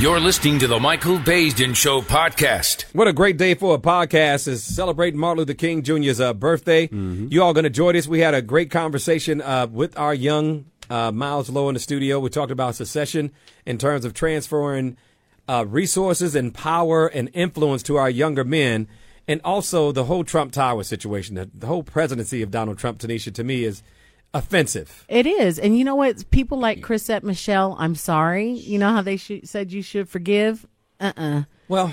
You're listening to the Michael Baisden Show podcast. What a great day for a podcast is celebrating Martin Luther King Jr.'s birthday. You all going to enjoy this. We had a great conversation with our young Miles Lowe in the studio. We talked about secession in terms of transferring resources and power and influence to our younger men, and also the whole Trump Tower situation. The whole presidency of Donald Trump, Tanisha, to me is offensive. It is. And you know what? People like Chrisette Michelle, I'm sorry. You know how they said you should forgive? Well,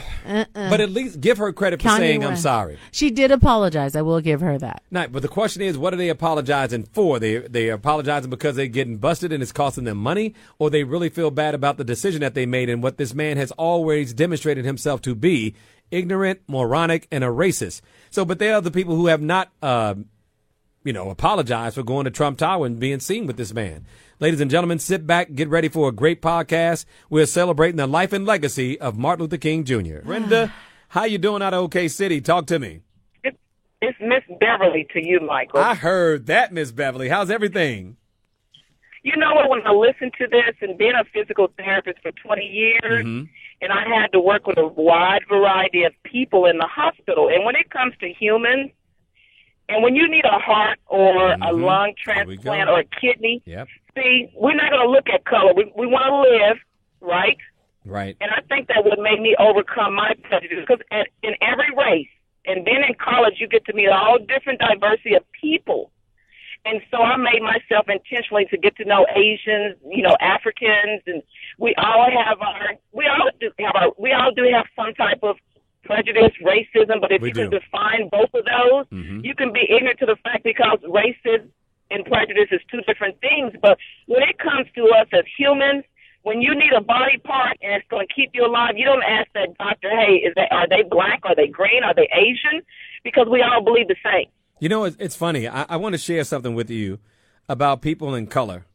but at least give her credit for saying I'm sorry. She did apologize. I will give her that. But the question is, what are they apologizing for? They apologizing because they're getting busted and it's costing them money, or they really feel bad about the decision that they made and what this man has always demonstrated himself to be: ignorant, moronic, and a racist. So, but there are the people who have not apologize for going to Trump Tower and being seen with this man. Ladies and gentlemen, sit back, get ready for a great podcast. We're celebrating the life and legacy of Martin Luther King Jr. Brenda, how you doing out of OK City? Talk to me. It's Miss Beverly to you, Michael. I heard that, Miss Beverly. How's everything? You know what, when I listen to this and being a physical therapist for 20 years, and I had to work with a wide variety of people in the hospital, and when it comes to humans, and when you need a heart or a lung transplant or a kidney, see, we're not going to look at color. We want to live, right? Right. And I think that would make me overcome my prejudice, because in every race, and then in college, you get to meet all different diversity of people. And so I made myself intentionally to get to know Asians, Africans, and we all do have some type of prejudice, racism, but if you can define both of those, you can be ignorant to the fact, because racism and prejudice is two different things. But when it comes to us as humans, when you need a body part and it's going to keep you alive, you don't ask that doctor, hey, are they black, are they green, are they Asian? Because we all believe the same. You know, it's funny. I want to share something with you about people in color.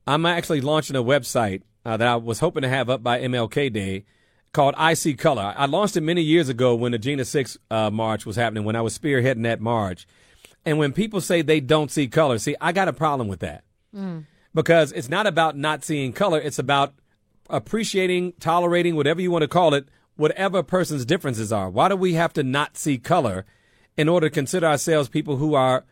I'm actually launching a website that I was hoping to have up by MLK Day, called I See Color. I launched it many years ago when the Jena 6 march was happening, when I was spearheading that march. And when people say they don't see color, see, I got a problem with that. Because it's not about not seeing color. It's about appreciating, tolerating, whatever you want to call it, whatever a person's differences are. Why do we have to not see color in order to consider ourselves people who are,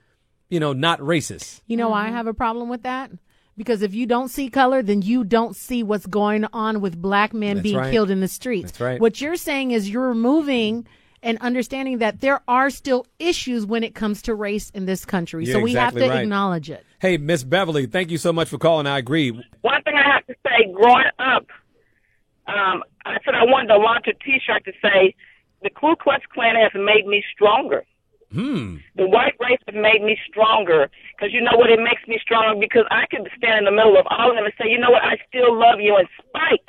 not racist? You know why I have a problem with that? Because if you don't see color, then you don't see what's going on with black men being killed in the streets. That's right. What you're saying is you're removing and understanding that there are still issues when it comes to race in this country. So we have to acknowledge it. Hey, Miss Beverly, thank you so much for calling. I agree. One thing I have to say, growing up, I said I wanted to launch a T-shirt to say, the Ku Klux Klan has made me stronger. The white race has made me stronger, because you know what? It makes me stronger because I can stand in the middle of all of them and say, you know what? I still love you in spite.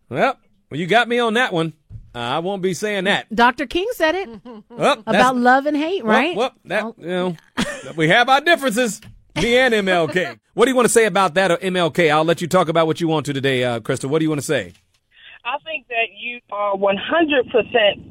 Well, you got me on that one. I won't be saying that. Dr. King said it about love and hate, right? We have our differences, me and MLK. What do you want to say about that, or MLK? I'll let you talk about what you want to today, Crystal. What do you want to say? I think that you are 100%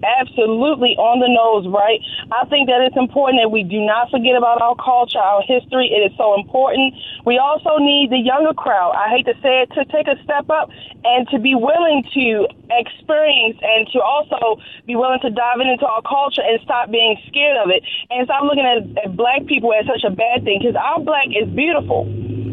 absolutely on the nose, right? I think that it's important that we do not forget about our culture, our history. It is so important. We also need the younger crowd, I hate to say it, to take a step up and to be willing to experience and to also be willing to dive into our culture and stop being scared of it and stop looking at black people as such a bad thing, because our black is beautiful.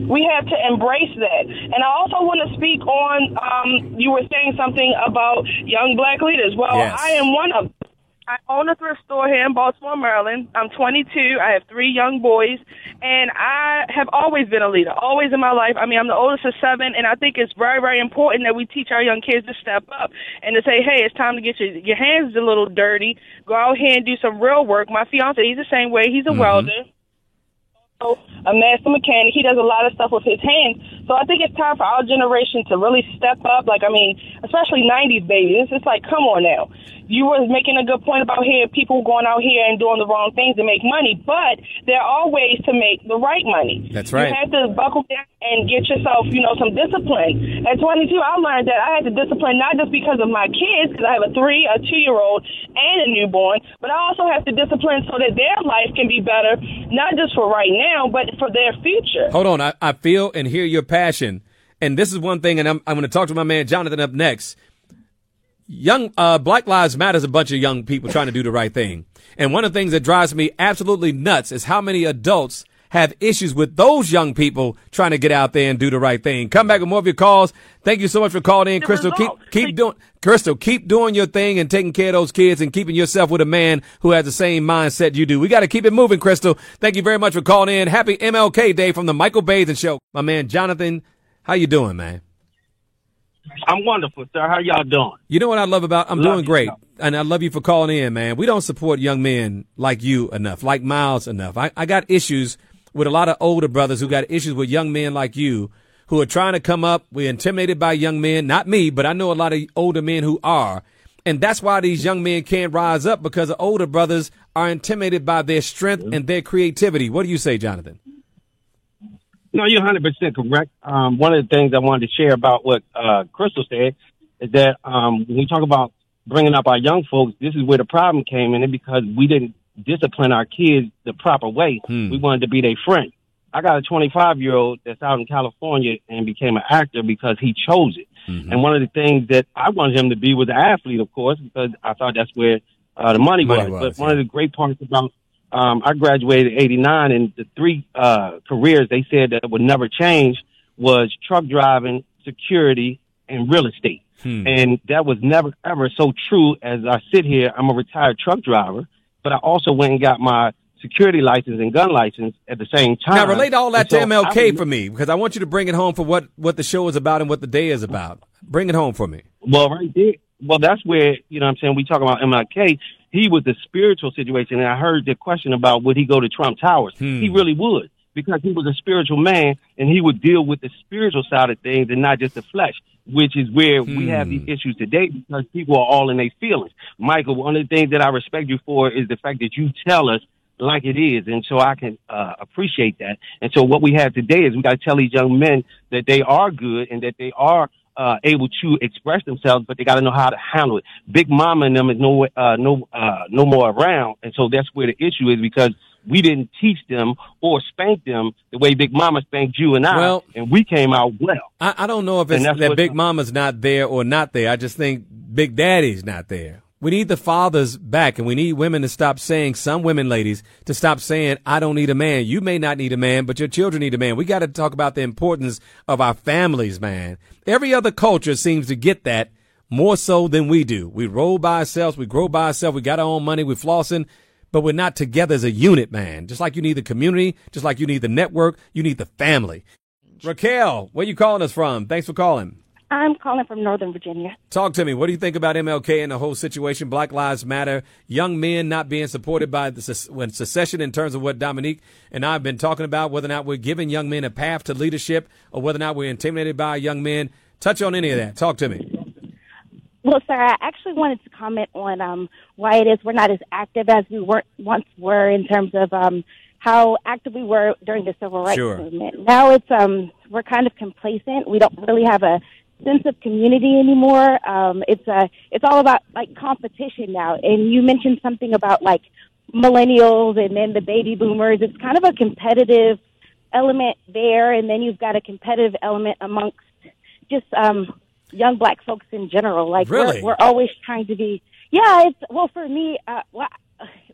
We have to embrace that. And I also want to speak on, you were saying something about young black leaders. Well, yes. I am one of them. I own a thrift store here in Baltimore, Maryland. I'm 22. I have 3 young boys, and I have always been a leader, always in my life. I mean, I'm the oldest of 7, and I think it's very, very important that we teach our young kids to step up and to say, hey, it's time to get your hands a little dirty. Go out here and do some real work. My fiance, he's the same way. He's a welder. A master mechanic. He does a lot of stuff with his hands. So I think it's time for our generation to really step up. Especially 90s babies. It's like, come on now. You were making a good point about people going out here and doing the wrong things to make money, but there are ways to make the right money. That's right. You have to buckle down and get yourself, some discipline. At 22, I learned that I had to discipline not just because of my kids, because I have a 2-year-old, and a newborn, but I also have to discipline so that their life can be better, not just for right now, but for their future. Hold on. I feel and hear your passion. and this is one thing, and I'm going to talk to my man Jonathan up next. Black Lives Matter is a bunch of young people trying to do the right thing. And one of the things that drives me absolutely nuts is how many adults have issues with those young people trying to get out there and do the right thing. Come back with more of your calls. Thank you so much for calling in, Crystal. Keep doing your thing and taking care of those kids and keeping yourself with a man who has the same mindset you do. We got to keep it moving, Crystal. Thank you very much for calling in. Happy MLK Day from the Michael Baisden Show. My man Jonathan, how you doing, man? I'm wonderful, sir. How y'all doing? You know what I love about? I'm doing great. And I love you for calling in, man. We don't support young men like you enough, like Miles enough. I got issues with a lot of older brothers who got issues with young men like you who are trying to come up. We're intimidated by young men. Not me, but I know a lot of older men who are. And that's why these young men can't rise up, because the older brothers are intimidated by their strength and their creativity. What do you say, Jonathan? No, you're 100% correct. One of the things I wanted to share about what Crystal said is that when we talk about bringing up our young folks, this is where the problem came in, because we didn't discipline our kids the proper way. We wanted to be their friend. I got a 25-year-old that's out in California and became an actor because he chose it. And one of the things that I wanted him to be was an athlete, of course, because I thought that's where the money was. But one of the great parts about I graduated in 89, and the three careers they said that would never change was truck driving, security, and real estate. And that was never, ever so true. As I sit here, I'm a retired truck driver, but I also went and got my security license and gun license at the same time. Now, relate all that to MLK for me, because I want you to bring it home for what the show is about and what the day is about. Bring it home for me. Well, right there. Well, that's where, you know what I'm saying, we talk about MLK. He was a spiritual situation, and I heard the question about would he go to Trump Towers. He really would, because he was a spiritual man, and he would deal with the spiritual side of things and not just the flesh, which is where we have these issues today, because people are all in their feelings. Michael, one of the things that I respect you for is the fact that you tell us like it is, and so I can appreciate that. And so what we have today is we got to tell these young men that they are good and that they are able to express themselves, but they got to know how to handle it. Big Mama and them is no more around, and so that's where the issue is, because we didn't teach them or spank them the way Big Mama spanked you and I, and we came out well. I don't know if it's that Big Mama's not there or not there. I just think Big Daddy's not there. We need the fathers back, and we need women to stop saying, some women, ladies, to stop saying, I don't need a man. You may not need a man, but your children need a man. We got to talk about the importance of our families, man. Every other culture seems to get that more so than we do. We roll by ourselves. We grow by ourselves. We got our own money. We're flossing, but we're not together as a unit, man. Just like you need the community, just like you need the network, you need the family. Raquel, where you calling us from? Thanks for calling. I'm calling from Northern Virginia. Talk to me. What do you think about MLK and the whole situation? Black Lives Matter, young men not being supported by the secession, in terms of what Dominique and I have been talking about, whether or not we're giving young men a path to leadership or whether or not we're intimidated by young men. Touch on any of that. Talk to me. Well, sir, I actually wanted to comment on why it is we're not as active as we once were in terms of how active we were during the civil rights movement. Now it's we're kind of complacent. We don't really have a sense of community anymore. It's all about like competition now. And you mentioned something about like millennials and then the baby boomers. It's kind of a competitive element there, and then you've got a competitive element amongst just young black folks in general. Like we're always trying to be. Yeah, it's for me.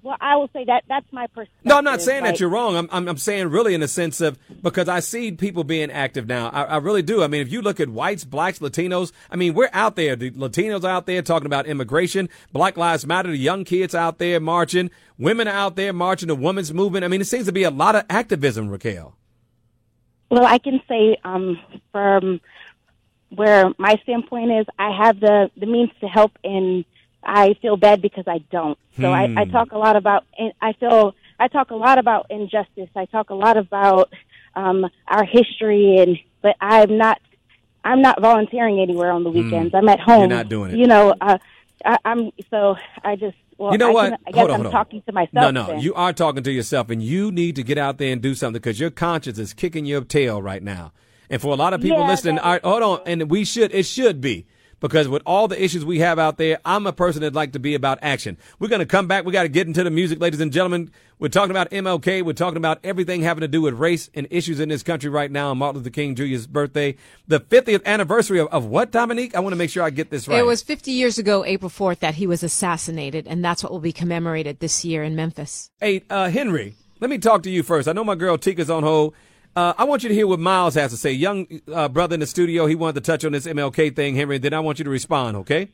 Well, I will say that's my perspective. No, I'm not saying that you're wrong. I'm saying really in the sense of, because I see people being active now. I really do. I mean, if you look at whites, blacks, Latinos, I mean, we're out there. The Latinos are out there talking about immigration, Black Lives Matter, the young kids out there marching, women are out there marching, the women's movement. I mean, it seems to be a lot of activism, Raquel. Well, I can say from where my standpoint is, I have the means to help, and I feel bad because I don't. So I talk a lot about, I talk a lot about injustice. I talk a lot about our history, but I'm not volunteering anywhere on the weekends. I'm at home. You're not doing it. You know, I just. Well, you know what? I guess I'm talking to myself. No, you are talking to yourself, and you need to get out there and do something, because your conscience is kicking your tail right now. And for a lot of people listening, hold on, and it should be. because with all the issues we have out there, I'm a person that'd like to be about action. We're going to come back. We got to get into the music, ladies and gentlemen. We're talking about MLK. We're talking about everything having to do with race and issues in this country right now on Martin Luther King Jr.'s birthday. The 50th anniversary of what, Dominique? I want to make sure I get this right. It was 50 years ago, April 4th, that he was assassinated, and that's what will be commemorated this year in Memphis. Hey, Henry, let me talk to you first. I know my girl Tika's on hold. I want you to hear what Miles has to say. Young brother in the studio, he wanted to touch on this MLK thing, Henry, and then I want you to respond, okay?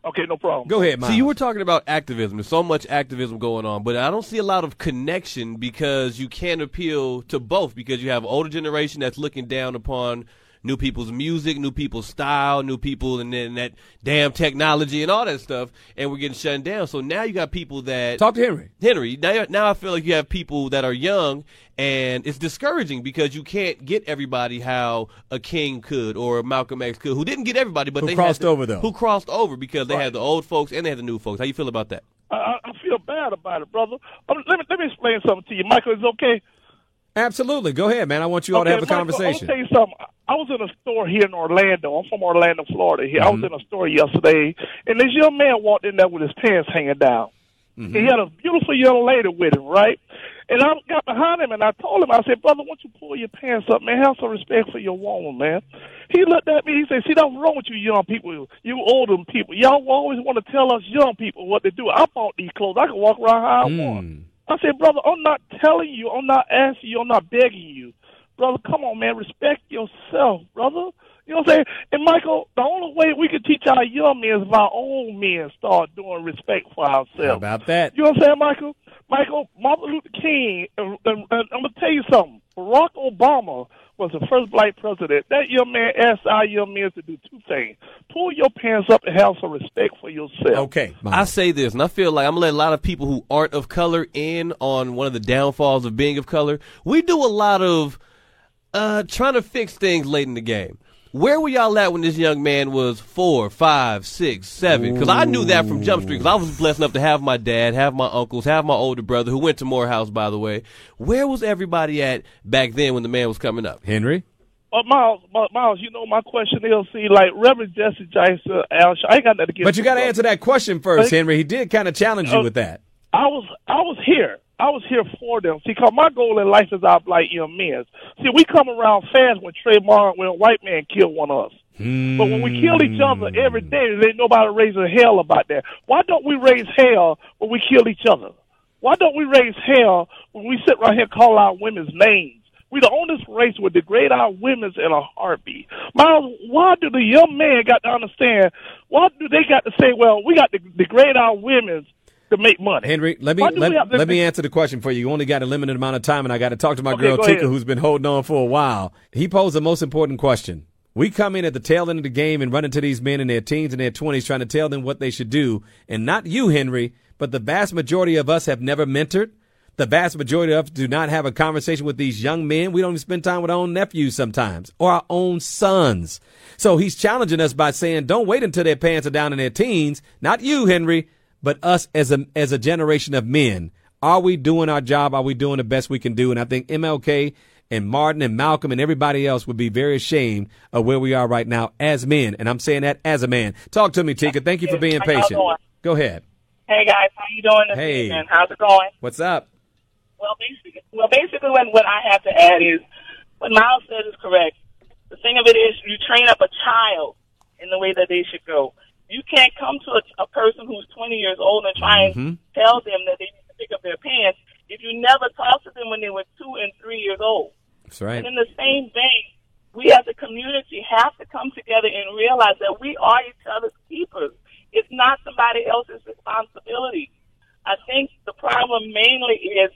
Okay, no problem. Go ahead, Miles. See, you were talking about activism. There's so much activism going on, but I don't see a lot of connection because you can't appeal to both, because you have an older generation that's looking down upon new people's music, new people's style, new people, and then that damn technology and all that stuff, and we're getting shut down. So now you got people that... Talk to Henry. Henry, now I feel like you have people that are young, and it's discouraging because you can't get everybody how a King could or a Malcolm X could, who didn't get everybody, but who crossed over, though. Who crossed over because they had the old folks and they had the new folks. How you feel about that? I feel bad about it, brother. Let me explain something to you. Michael, is it okay? Absolutely. Go ahead, man. I want you all to have a conversation. I'll tell you something. I was in a store here in Orlando. I'm from Orlando, Florida. I was in a store yesterday, and this young man walked in there with his pants hanging down. Mm-hmm. He had a beautiful young lady with him, right? And I got behind him, and I told him, I said, brother, why don't you pull your pants up, man? Have some respect for your woman, man. He looked at me. He said, see, that's wrong with you young people, you older people. Y'all always want to tell us young people what to do. I bought these clothes. I can walk around how I want. I said, brother, I'm not telling you. I'm not asking you. I'm not begging you. Brother, come on, man. Respect yourself, brother. You know what I'm saying? And, Michael, the only way we can teach our young men is if our old men start doing respect for ourselves. How about that? You know what I'm saying, Michael? Michael, Martin Luther King, and I'm going to tell you something. Barack Obama was the first black president. That young man asked our young men to do two things. Pull your pants up and have some respect for yourself. Okay. I say this, and I feel like I'm going to let a lot of people who aren't of color in on one of the downfalls of being of color. We do a lot of trying to fix things late in the game. Where were y'all at when this young man was 4, 5, 6, 7? Because I knew that from Jump Street, because I was blessed enough to have my dad, have my uncles, have my older brother, who went to Morehouse, by the way. Where was everybody at back then when the man was coming up? Henry? Miles, you know my question is, see, like Reverend Jesse Jason, I ain't got nothing to get. But you got to answer that question first, Henry. He did kind of challenge you with that. I was here. I was here for them. See, because my goal in life is our black young men. See, we come around fast when when a white man killed one of us. But when we kill each other every day, there ain't nobody raising hell about that. Why don't we raise hell when we kill each other? Why don't we raise hell when we sit right here and call our women's names? We the only race would degrade our women's in a heartbeat. Miles, why do the young men got to understand? Why do they got to say, well, we got to degrade our women's to make money? Henry, let me answer the question for you. You only got a limited amount of time, and I got to talk to my girl Tika, who's been holding on for a while. He posed the most important question. We come in at the tail end of the game and run into these men in their teens and their 20s trying to tell them what they should do. And not you, Henry, but the vast majority of us have never mentored. The vast majority of us do not have a conversation with these young men. We don't even spend time with our own nephews sometimes or our own sons. So he's challenging us by saying, don't wait until their pants are down in their teens. Not you, Henry, but us as a generation of men. Are we doing our job? Are we doing the best we can do? And I think MLK and Martin and Malcolm and everybody else would be very ashamed of where we are right now as men. And I'm saying that as a man. Talk to me, Tika. Thank you for being patient. Go ahead. Hey, guys. How you doing this evening? How's it going? What's up? Well, basically what I have to add is what Miles said is correct. The thing of it is you train up a child in the way that they should go. You can't come to a person who's 20 years old and try and tell them that they need to pick up their pants if you never talked to them when they were 2 and 3 years old. That's right. And in the same vein, we as a community have to come together and realize that we are each other's keepers. It's not somebody else's responsibility. I think the problem mainly is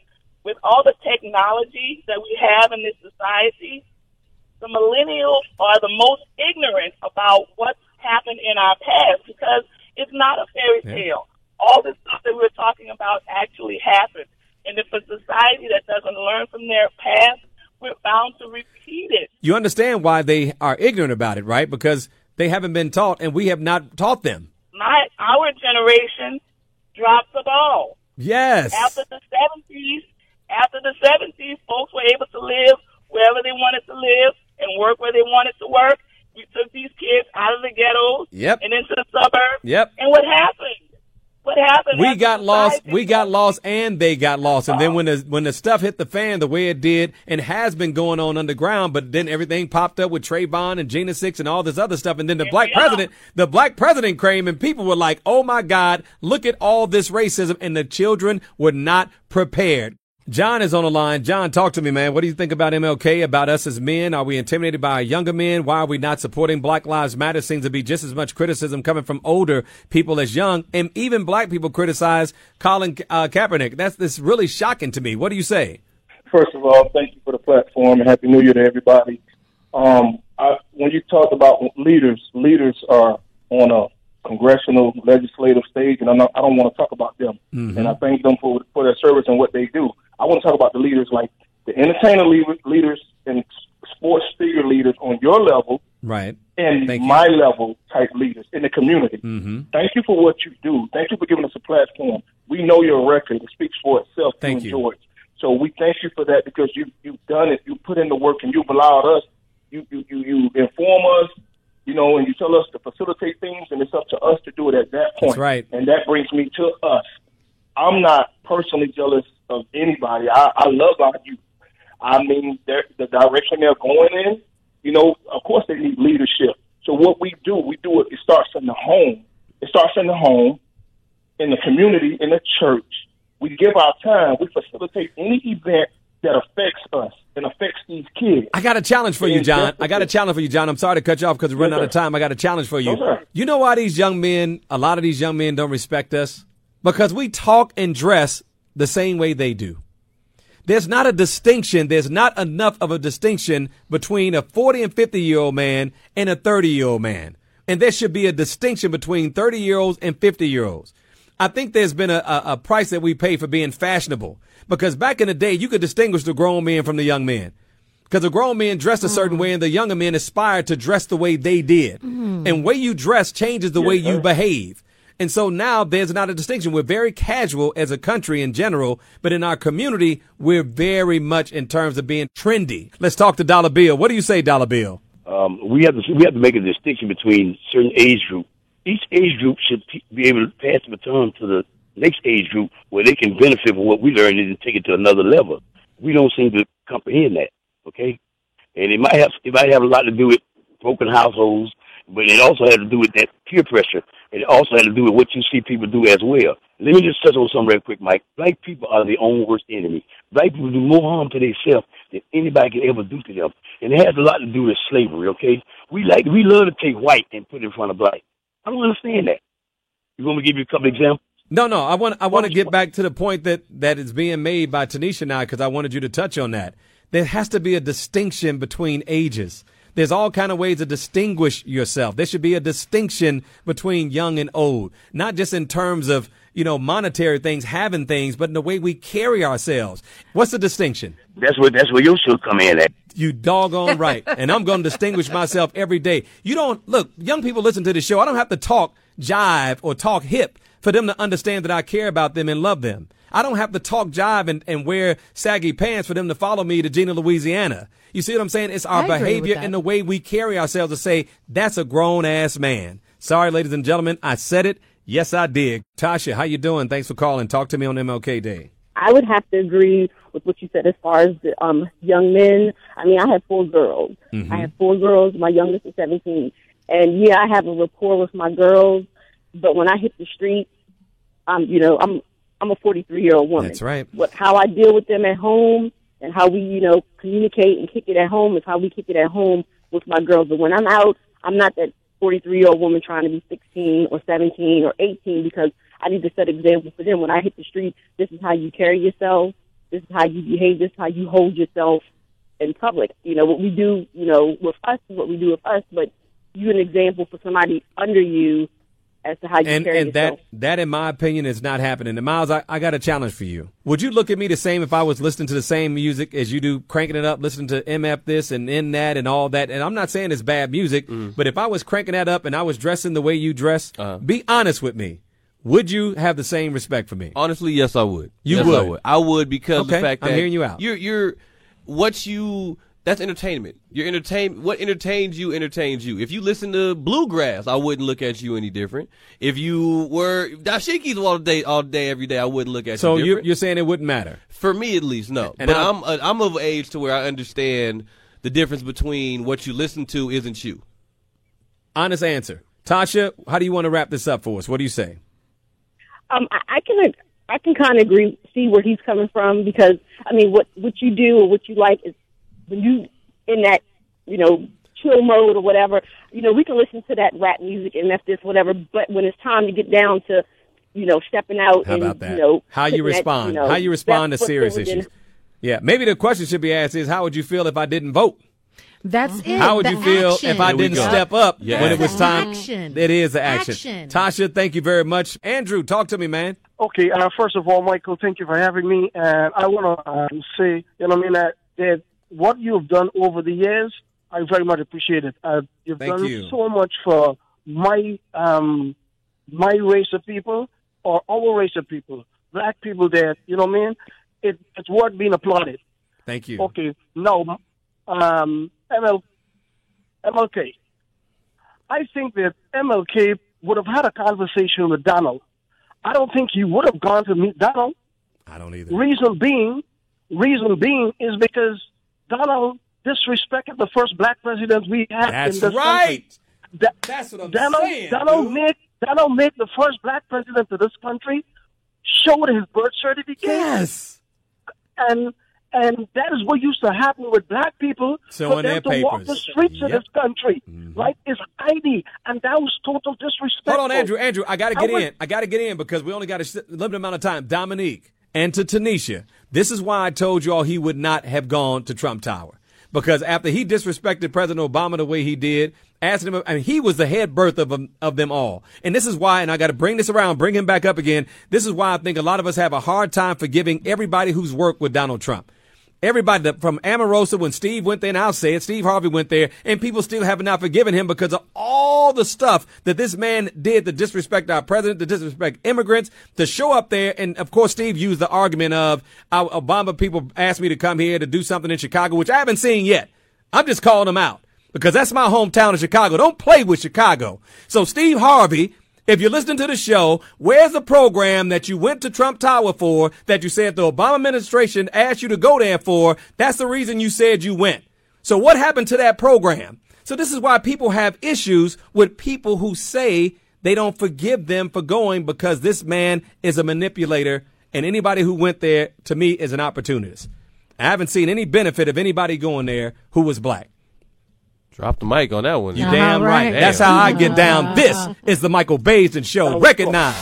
with all the technology that we have in this society, the millennials are the most ignorant about what's happened in our past because it's not a fairy tale. All this stuff that we're talking about actually happened. And if a society that doesn't learn from their past, we're bound to repeat it. You understand why they are ignorant about it, right? Because they haven't been taught, and we have not taught them. Our generation dropped the ball. Yes. After the 70s, folks were able to live wherever they wanted to live and work where they wanted to work. We took these kids out of the ghettos Yep. and into the suburbs. Yep. And what happened? What happened? We got lost, and they got lost. And then when the stuff hit the fan the way it did and has been going on underground, but then everything popped up with Trayvon and Gina Six and all this other stuff. And then the black president came, and people were like, oh my God, look at all this racism. And the children were not prepared. John is on the line. John, talk to me, man. What do you think about MLK, about us as men? Are we intimidated by younger men? Why are we not supporting Black Lives Matter? Seems to be just as much criticism coming from older people as young. And even black people criticize Colin Kaepernick. That's really shocking to me. What do you say? First of all, thank you for the platform, and Happy New Year to everybody. When you talk about leaders are on a congressional legislative stage, and I don't want to talk about them. Mm-hmm. And I thank them for their service and what they do. I want to talk about the leaders, like the entertainer leaders and sports figure leaders on your level, right? And my level type leaders in the community. Mm-hmm. Thank you for what you do. Thank you for giving us a platform. We know your record. It speaks for itself. Thank you, George. So we thank you for that, because you've done it. You put in the work, and you've allowed us. You inform us, and you tell us to facilitate things, and it's up to us to do it at that point. That's right. And that brings me to us. I'm not personally jealous of anybody. I love our youth. I mean, the direction they're going in, of course they need leadership. So what we do it starts in the home. It starts in the home, in the community, in the church. We give our time. We facilitate any event that affects us and affects these kids. I got a challenge for you, John. I'm sorry to cut you off because we're running out of time. I got a challenge for you. No, you know why a lot of these young men don't respect us? Because we talk and dress the same way they do. There's not a distinction. There's not enough of a distinction between a 40 and 50-year-old man and a 30-year-old man. And there should be a distinction between 30-year-olds and 50-year-olds. I think there's been a price that we pay for being fashionable. Because back in the day, you could distinguish the grown men from the young men. Because the grown men dressed a certain way, and the younger men aspired to dress the way they did. Mm. And way you dress changes the way you behave. And so now there's not a distinction. We're very casual as a country in general, but in our community, we're very much in terms of being trendy. Let's talk to Dollar Bill. What do you say, Dollar Bill? We have to make a distinction between certain age group. Each age group should be able to pass the baton to the next age group where they can benefit from what we learned and take it to another level. We don't seem to comprehend that, okay? And it might have a lot to do with broken households, but it also has to do with that peer pressure. It also has to do with what you see people do as well. Let me just touch on something real quick, Mike. Black people are their own worst enemy. Black people do more harm to themselves than anybody can ever do to them. And it has a lot to do with slavery, okay? We love to take white and put it in front of black. I don't understand that. You want me to give you a couple examples? No. I want to get back to the point that is being made by Tanisha now, because I wanted you to touch on that. There has to be a distinction between ages. There's all kind of ways to distinguish yourself. There should be a distinction between young and old, not just in terms of, monetary things, having things, but in the way we carry ourselves. What's the distinction? That's where your show come in at. You doggone right. And I'm going to distinguish myself every day. Look, young people listen to the show. I don't have to talk jive or talk hip for them to understand that I care about them and love them. I don't have to talk jive and wear saggy pants for them to follow me to Gina, Louisiana. You see what I'm saying? It's our behavior and the way we carry ourselves to say, that's a grown-ass man. Sorry, ladies and gentlemen, I said it. Yes, I did. Tasha, how you doing? Thanks for calling. Talk to me on MLK Day. I would have to agree with what you said as far as the young men. I mean, I have 4 girls. Mm-hmm. I have 4 girls. My youngest is 17. And, yeah, I have a rapport with my girls. But when I hit the street, I'm a 43-year-old woman. That's right. How I deal with them at home and how we, communicate and kick it at home is how we kick it at home with my girls. But when I'm out, I'm not that 43-year-old woman trying to be 16 or 17 or 18, because I need to set examples for them. When I hit the street, this is how you carry yourself. This is how you behave. This is how you hold yourself in public. What we do, with us is what we do with us, but you're an example for somebody under you as to how you carry yourself. And that, in my opinion, is not happening. And Miles, I got a challenge for you. Would you look at me the same if I was listening to the same music as you do, cranking it up, listening to MF this and N that and all that? And I'm not saying it's bad music, but if I was cranking that up and I was dressing the way you dress, be honest with me. Would you have the same respect for me? Honestly, yes, I would. You yes, would? I would because okay, the fact that I'm hearing you out. You're what you That's entertainment. What entertains you entertains you. If you listen to bluegrass, I wouldn't look at you any different. If you were dashikis all day, every day, I wouldn't look at you different. So you're saying it wouldn't matter? For me, at least, no. And but I'm of age to where I understand the difference between what you listen to isn't you. Honest answer. Tasha, how do you want to wrap this up for us? What do you say? I can kind of see where he's coming from, because I mean, what you do or what you like is when you in that, chill mode or whatever, we can listen to that rap music and that's just whatever. But when it's time to get down to, stepping out, how about that? How you respond? How you respond to serious issues? Yeah, maybe the question should be asked is, how would you feel if I didn't vote? That's it. How would you feel if I didn't step up when it was time? Action. It is the action. Tasha, thank you very much. Andrew, talk to me, man. Okay, first of all, Michael, thank you for having me. And I want to say, that what you've done over the years, I very much appreciate it. You've done so much for my race of people, or our race of people, black people that, it's worth being applauded. Thank you. Okay, now, MLK. I think that MLK would have had a conversation with Donald. I don't think he would have gone to meet Donald. I don't either. Reason being is because Donald disrespected the first black president we had in this country. That's what I'm saying. Donald made the first black president of this country, showed his birth certificate. Yes. And that is what used to happen with black people, for them to walk the streets of this country, right? It's ID, and that was total disrespect. Hold on, Andrew, I got to get in because we only got a limited amount of time. Dominique, and to Tanisha, this is why I told you all he would not have gone to Trump Tower. Because after he disrespected President Obama the way he did, asking him, he was the head birth of them all. And this is why, and I got to bring this around, bring him back up again. This is why I think a lot of us have a hard time forgiving everybody who's worked with Donald Trump. Everybody from Omarosa, when Steve went there, and I'll say it, Steve Harvey went there, and people still have not forgiven him because of all the stuff that this man did to disrespect our president, to disrespect immigrants, to show up there. And, of course, Steve used the argument of Obama people asked me to come here to do something in Chicago, which I haven't seen yet. I'm just calling them out because that's my hometown of Chicago. Don't play with Chicago. So, Steve Harvey, if you're listening to the show, where's the program that you went to Trump Tower for, that you said the Obama administration asked you to go there for? That's the reason you said you went. So what happened to that program? So this is why people have issues with people who say they don't forgive them for going, because this man is a manipulator, and anybody who went there, to me, is an opportunist. I haven't seen any benefit of anybody going there who was black. Drop the mic on that one. You damn right. That's how I get down. This is the Michael Baisden Show. Recognize.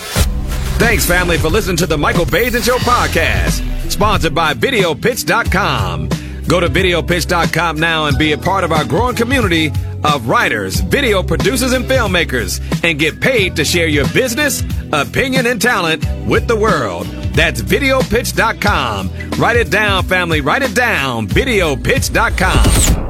Thanks, family, for listening to the Michael Baisden Show podcast, sponsored by VideoPitch.com. Go to VideoPitch.com now and be a part of our growing community of writers, video producers, and filmmakers, and get paid to share your business, opinion, and talent with the world. That's VideoPitch.com. Write it down, family. Write it down. VideoPitch.com.